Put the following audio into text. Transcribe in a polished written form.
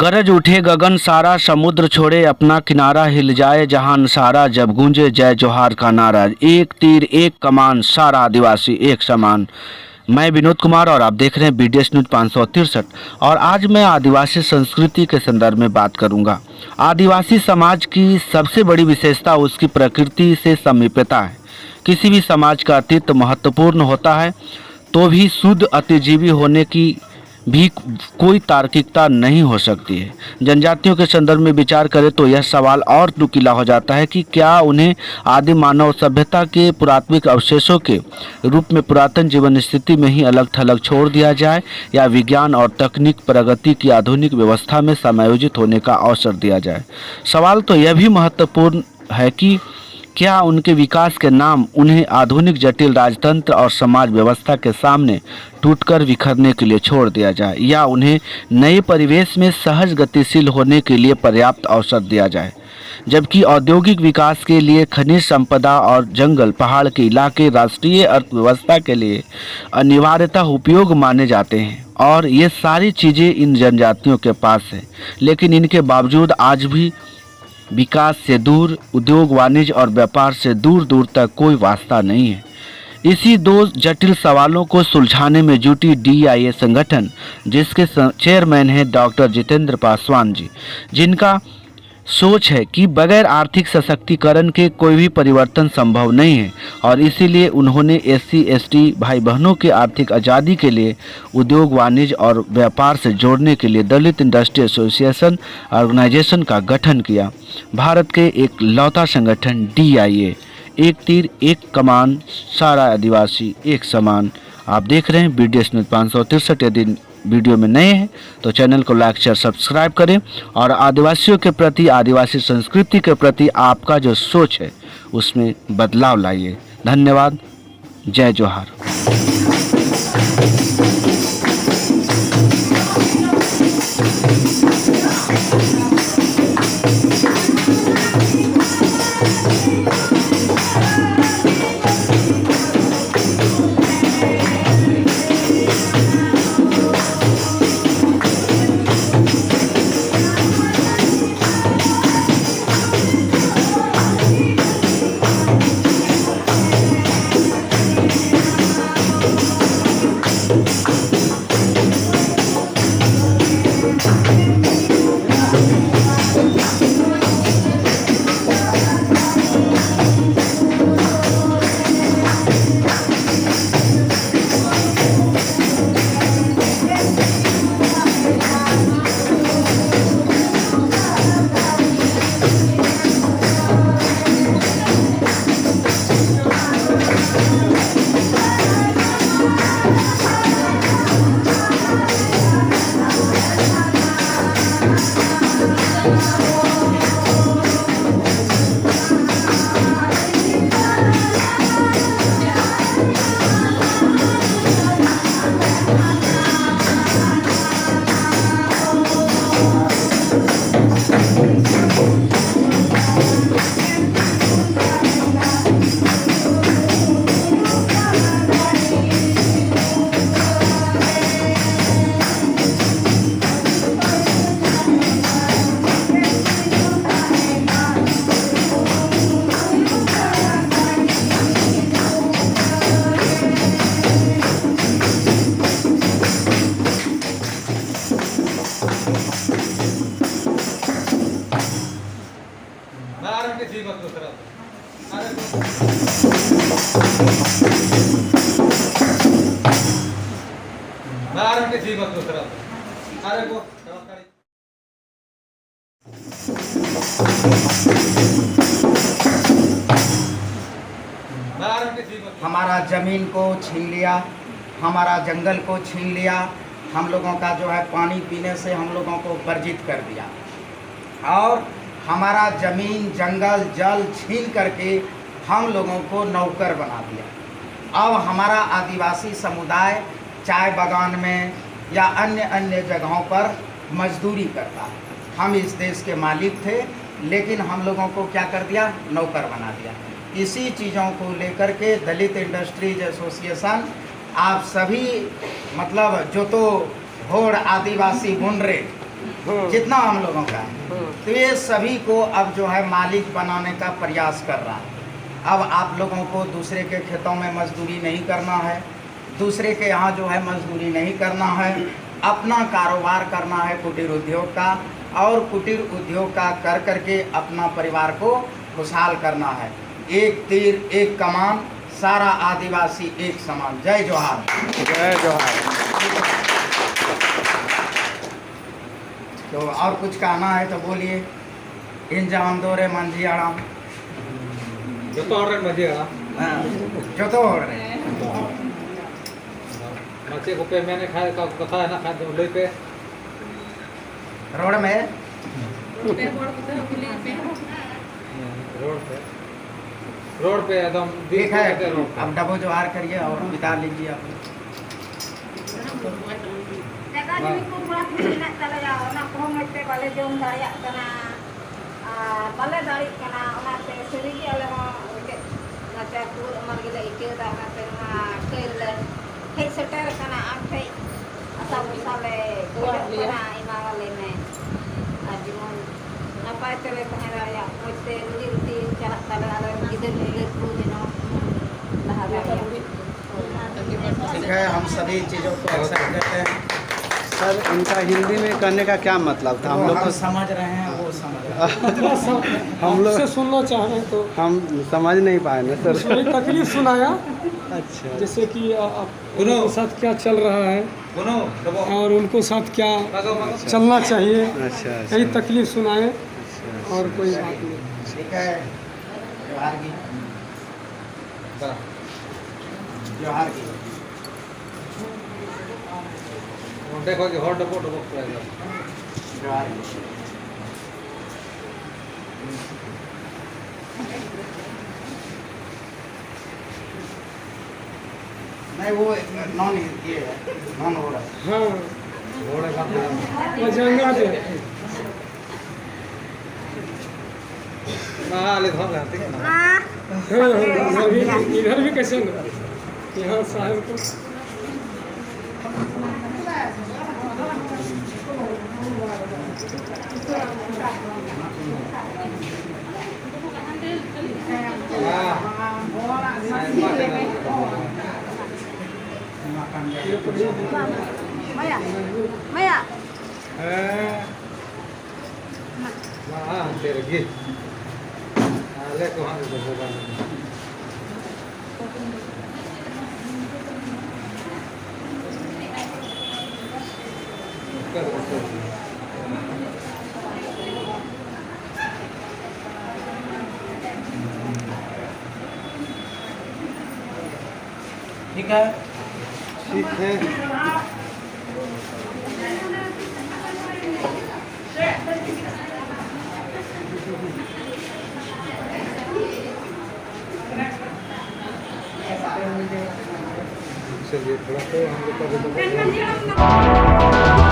गरज उठे गगन सारा, समुद्र छोड़े अपना किनारा, हिल जाए जहान सारा, जब गूंजे जय जोहार का नारा। एक तीर एक कमान, सारा आदिवासी एक समान। मैं विनोद कुमार और आप देख रहे हैं BDS न्यूज 563। और आज मैं आदिवासी संस्कृति के संदर्भ में बात करूंगा। आदिवासी समाज की सबसे बड़ी विशेषता उसकी प्रकृति से समीपता है। किसी भी समाज का अस्तित्व महत्वपूर्ण होता है तो भी शुद्ध अतिजीवी होने की भी कोई तार्किकता नहीं हो सकती है। जनजातियों के संदर्भ में विचार करें तो यह सवाल और नुकीला हो जाता है कि क्या उन्हें आदि मानव सभ्यता के पुरातात्विक अवशेषों के रूप में पुरातन जीवन स्थिति में ही अलग थलग छोड़ दिया जाए, या विज्ञान और तकनीक प्रगति की आधुनिक व्यवस्था में समायोजित होने का अवसर दिया जाए। सवाल तो यह भी महत्वपूर्ण है कि क्या उनके विकास के नाम उन्हें आधुनिक जटिल राजतंत्र और समाज व्यवस्था के सामने टूटकर बिखरने के लिए छोड़ दिया जाए, या उन्हें नए परिवेश में सहज गतिशील होने के लिए पर्याप्त अवसर दिया जाए। जबकि औद्योगिक विकास के लिए खनिज संपदा और जंगल पहाड़ के इलाके राष्ट्रीय अर्थव्यवस्था के लिए अनिवार्यतः उपयोग माने जाते हैं, और ये सारी चीज़ें इन जनजातियों के पास है। लेकिन इनके बावजूद आज भी विकास से दूर, उद्योग वाणिज्य और व्यापार से दूर दूर तक कोई वास्ता नहीं है। इसी दो जटिल सवालों को सुलझाने में जुटी DIA संगठन, जिसके चेयरमैन हैं डॉक्टर जितेंद्र पासवान जी, जिनका सोच है कि बगैर आर्थिक सशक्तिकरण के कोई भी परिवर्तन संभव नहीं है, और इसीलिए उन्होंने SC ST भाई बहनों के आर्थिक आज़ादी के लिए उद्योग वाणिज्य और व्यापार से जोड़ने के लिए दलित इंडस्ट्री एसोसिएशन ऑर्गेनाइजेशन का गठन किया। भारत के एक लौता संगठन DIA, एक तीर एक कमान, सारा आदिवासी एक समान। आप देख रहे हैं BDS न्यूज 563। यदि वीडियो में नए हैं तो चैनल को लाइक शेयर सब्सक्राइब करें, और आदिवासियों के प्रति, आदिवासी संस्कृति के प्रति आपका जो सोच है उसमें बदलाव लाइए। धन्यवाद। जय जोहार। हमारा ज़मीन को छीन लिया, हमारा जंगल को छीन लिया, हम लोगों का जो है पानी पीने से हम लोगों को वर्जित कर दिया, और हमारा ज़मीन जंगल जल छीन करके हम लोगों को नौकर बना दिया। अब हमारा आदिवासी समुदाय चाय बागान में या अन्य अन्य जगहों पर मजदूरी करता है। हम इस देश के मालिक थे, लेकिन हम लोगों को क्या कर दिया, नौकर बना दिया। इसी चीज़ों को लेकर के दलित इंडस्ट्रीज एसोसिएशन, आप सभी मतलब जो तो घोड़ आदिवासी बुन रहे जितना हम लोगों का है। तो ये सभी को अब जो है मालिक बनाने का प्रयास कर रहा है। अब आप लोगों को दूसरे के खेतों में मजदूरी नहीं करना है, दूसरे के यहाँ जो है मजदूरी नहीं करना है, अपना कारोबार करना है कुटीर उद्योग का, और कुटीर उद्योग का कर करके अपना परिवार को खुशहाल करना है। एक तीर एक कमान, सारा आदिवासी एक समान। जय जोहार। जय जोहार। तो और कुछ कहना है तो बोलिए। इंजाम दोरे मंजी आराम जो तो ऑर्डर मजे आ जो तो हो रहे मचे को पे मैंने खाया का कथा है ना खाते ले पे रोड में रोड पे एकदम ठीक है। रोड पे। अब डबो जोहार करिए और बिता लीजिए आप। Napa tele pengen raya, mesti ruti cara tele ada gider punya ठीक है, हम सभी चीज़ों को एक्सेप्ट करते हैं। सर इनका हिंदी में कहने का क्या मतलब था? हम लोग तो समझ रहे हैं, वो समझ रहे हैं। हम लोग से सुनना चाह रहे हैं तो हम समझ नहीं पाए ना सर। थोड़ी तकलीफ सुनाया, अच्छा जैसे कि उनके साथ क्या चल रहा है सुनो डबो और उनको साथ क्या मगो मगो चलना चाहिए, अच्छा यही अच्छा तकलीफ सुनाए अच्छा, और कोई बात नहीं। ठीक है, जोहार की जोहार की। देखो कि हॉट डबो डबो करेगा जोहार की। नहीं वो नॉन ये है, नॉन हो रहा है। हाँ घोड़े का वो जंगा दे ना ले धो लेते हैं ना हाँ, इधर भी कैसे ना यहाँ साहब को Maya, हाँ तेरे की ले को हम तो होगा ठीक है। ठीक है चलिए थोड़ा तो हम लोग का